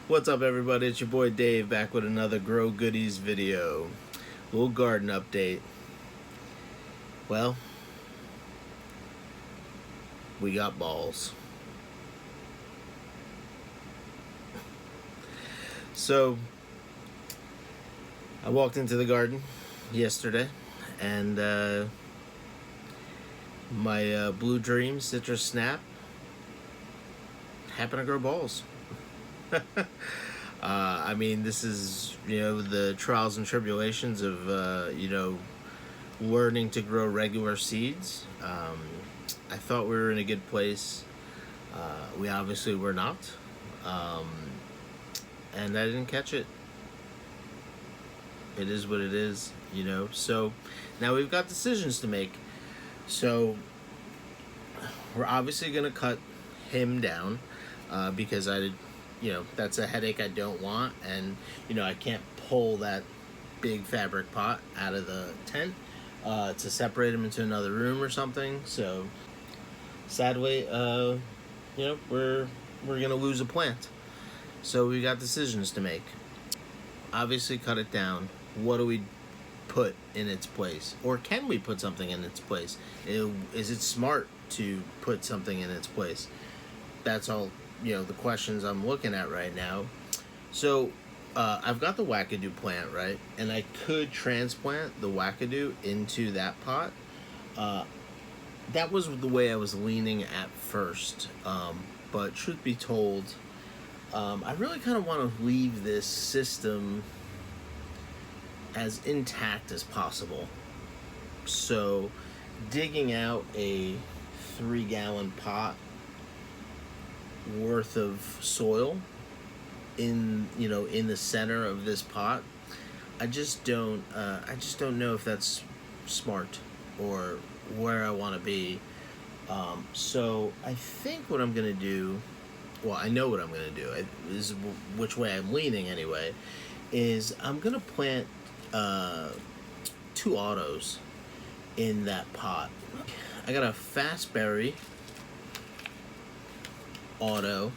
What's up, everybody? It's your boy Dave back with another Grow Goodies video. Little garden update. Well, we got balls. So, I walked into the garden yesterday and my Blue Dream Citrus Snap happened to grow balls. I mean, this is, the trials and tribulations of, learning to grow regular seeds. I thought we were in a good place. We obviously were not. And I didn't catch it. It is what it is, So now we've got decisions to make. So we're obviously going to cut him down because that's a headache I don't want. And, I can't pull that big fabric pot out of the tent to separate him into another room or something. So sadly, we're going to lose a plant. So we got decisions to make. Obviously cut it down. What do we put in its place? Or can we put something in its place? Is it smart to put something in its place? That's all, the questions I'm looking at right now. So I've got the wackadoo plant, right? And I could transplant the wackadoo into that pot. That was the way I was leaning at first. But truth be told, I really kind of want to leave this system as intact as possible. So digging out a 3-gallon pot worth of soil in the center of this pot, I just don't know if that's smart or where I want to be. So I think what I'm gonna do, well, I know what I'm gonna do. This is which way I'm leaning anyway. Is I'm gonna plant 2 autos in that pot. I got a Fastberry auto,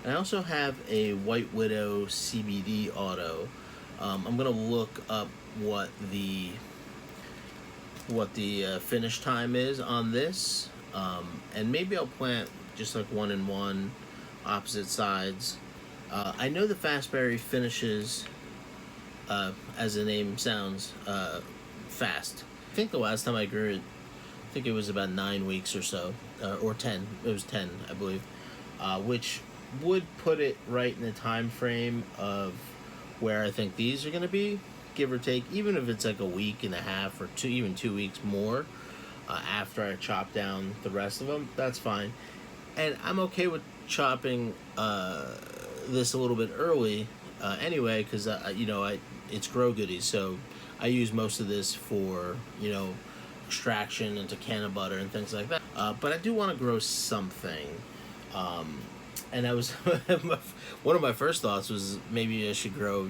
and I also have a White Widow CBD auto. I'm gonna look up what the finish time is on this, and maybe I'll plant just like 1 and 1, opposite sides. I know the Fastberry finishes, as the name sounds, fast. I think the last time I grew it, I think it was about 9 weeks or so, or 10. It was 10, I believe, which would put it right in the time frame of where I think these are going to be, give or take, even if it's like a week and a half or 2 weeks more after I chop down the rest of them. That's fine. And I'm okay with chopping this a little bit early anyway, because it's Grow Goodies, so I use most of this for extraction into can of butter and things like that. But I do want to grow something, and I was one of my first thoughts was maybe I should grow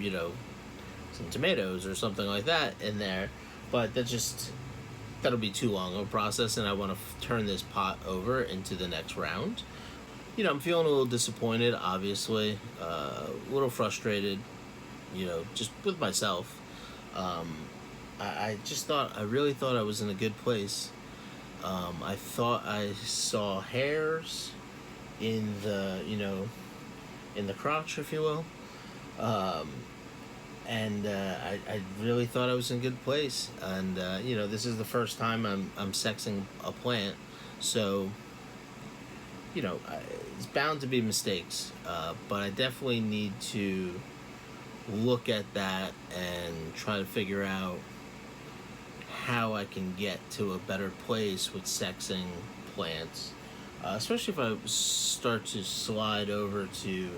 some tomatoes or something like that in there, but that'll be too long of a process, and I want to turn this pot over into the next round. I'm feeling a little disappointed, obviously, a little frustrated, just with myself. I really thought I was in a good place. I thought I saw hairs in the, in the crotch, if you will. And I really thought I was in a good place. And, this is the first time I'm sexing a plant. So, it's bound to be mistakes. But I definitely need to look at that and try to figure out how I can get to a better place with sexing plants. Especially if I start to slide over to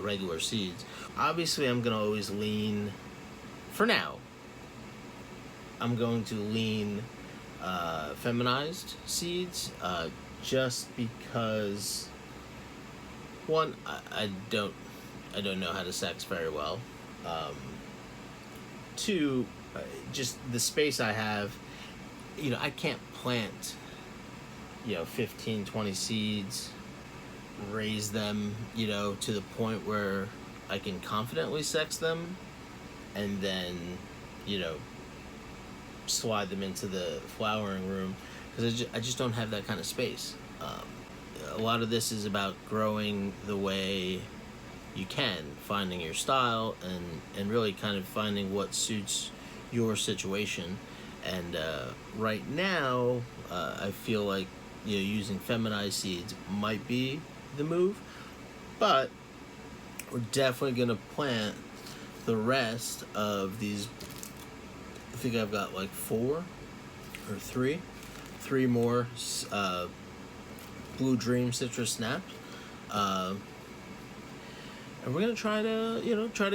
regular seeds. Obviously, I'm going to always lean, for now, I'm going to lean feminized seeds, just because, one, I don't know how to sex very well. 2, just the space I have, I can't plant 15, 20 seeds raise them, you know, to the point where I can confidently sex them, and then, you know, slide them into the flowering room, because I just don't have that kind of space. A lot of this is about growing the way you can, finding your style, and really kind of finding what suits your situation. And right now, I feel like, you know, using feminized seeds might be the move, but we're definitely gonna plant the rest of these. I think I've got like three more Blue Dream Citrus Snaps. And we're gonna try to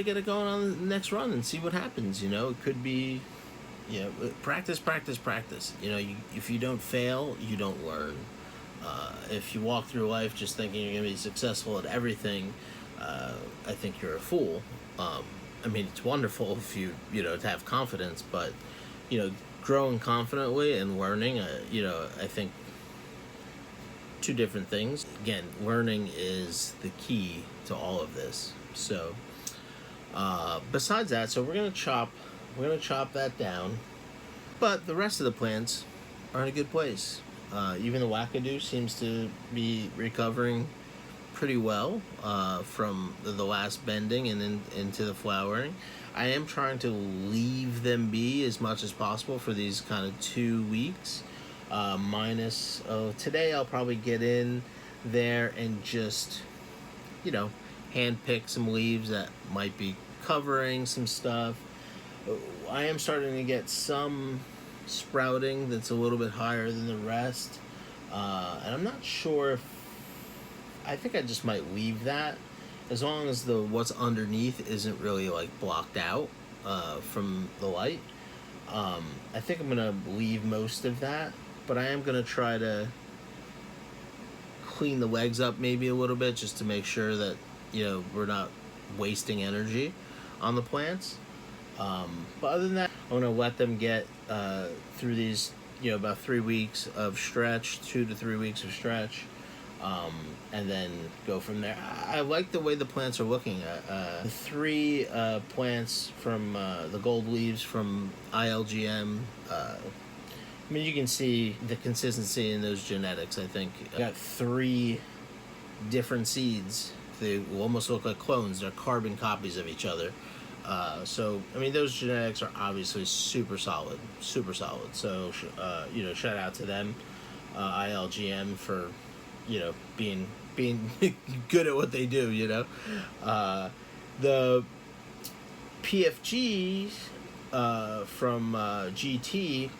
get it going on the next run and see what happens. You know, it could be, you know, practice. You know, if you don't fail, you don't learn. If you walk through life just thinking you're gonna be successful at everything, I think you're a fool. I mean, it's wonderful if you know, to have confidence, but, you know, growing confidently and learning, you know, I think two different things. Again, learning is the key to all of this. So, besides that, so we're gonna chop that down, but the rest of the plants are in a good place. Even the wackadoo seems to be recovering pretty well from the last bending and into the flowering. I am trying to leave them be as much as possible for these kind of 2 weeks. Minus today, I'll probably get in there and just, you know, hand pick some leaves that might be covering some stuff. I am starting to get some sprouting that's a little bit higher than the rest, and I'm not sure if, I think I just might leave that, as long as the what's underneath isn't really like blocked out from the light. I think I'm gonna leave most of that, but I am gonna try to clean the legs up maybe a little bit, just to make sure that, you know, we're not wasting energy on the plants. But other than that, I'm gonna let them get through these, you know, about 3 weeks of stretch, 2 to 3 weeks of stretch, and then go from there. I like the way the plants are looking. The 3 plants from the gold leaves from ILGM. I mean, you can see the consistency in those genetics. I think I got 3 different seeds. They almost look like clones. They're carbon copies of each other. So, I mean, those genetics are obviously super solid. So, you know, shout out to them, ILGM, for, you know, being good at what they do. You know, the PFGs from GT.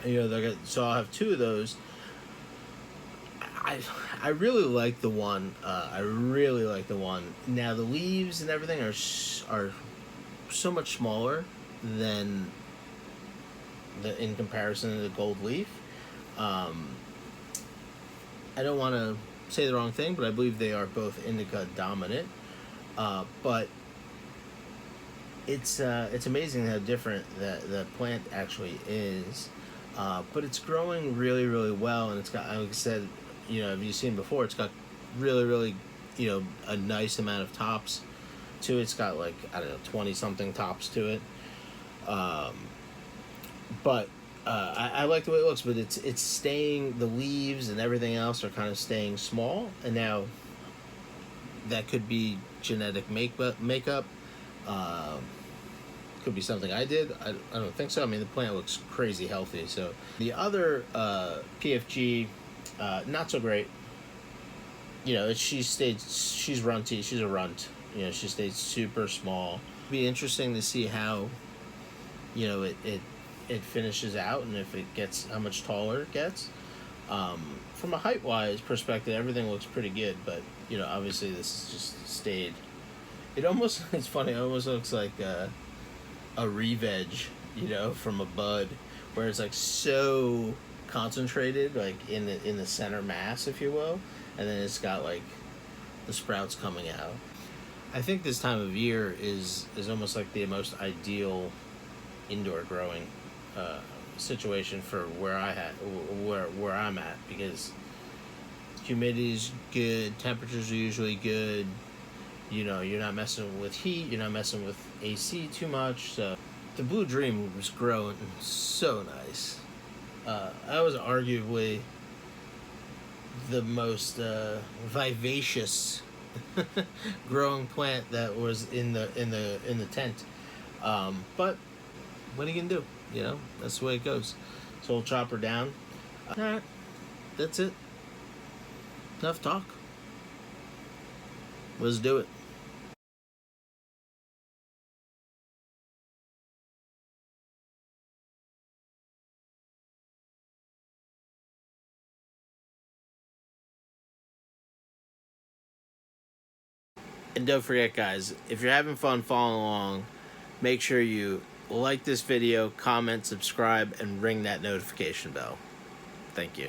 You know, so I'll have 2 of those. I really like the one. Now the leaves and everything are so much smaller than in comparison to the gold leaf. I don't want to say the wrong thing, but I believe they are both indica dominant. But it's amazing how different the plant actually is. But it's growing really, really well, and it's got, like I said, you know, have you seen before? It's got really, really, you know, a nice amount of tops to it. It's got like, I don't know, 20 something tops to it. But I like the way it looks, but it's staying. The leaves and everything else are kind of staying small, and now that could be genetic makeup. Could be something I did. I don't think so. I mean, the plant looks crazy healthy. So the other PFG, not so great. You know, she's runty. She's a runt. You know, she stayed super small. It'd be interesting to see how, you know, it finishes out, and if it gets, how much taller it gets. From a height wise perspective, everything looks pretty good, but, you know, obviously this is just stayed. It's funny. It almost looks like a re-veg, you know, from a bud, where it's like so concentrated, like in the center mass, if you will, and then it's got like the sprouts coming out. I think this time of year is almost like the most ideal indoor growing situation for where I'm at, because humidity's good, temperatures are usually good. You know, you're not messing with heat, you're not messing with AC too much. So the Blue Dream was growing so nice. That was arguably the most vivacious growing plant that was in the tent. But what are you gonna do? You know, that's the way it goes. So we'll chop her down. Alright, that's it. Enough talk. Let's do it. And don't forget, guys, if you're having fun following along, make sure you like this video, comment, subscribe, and ring that notification bell. Thank you.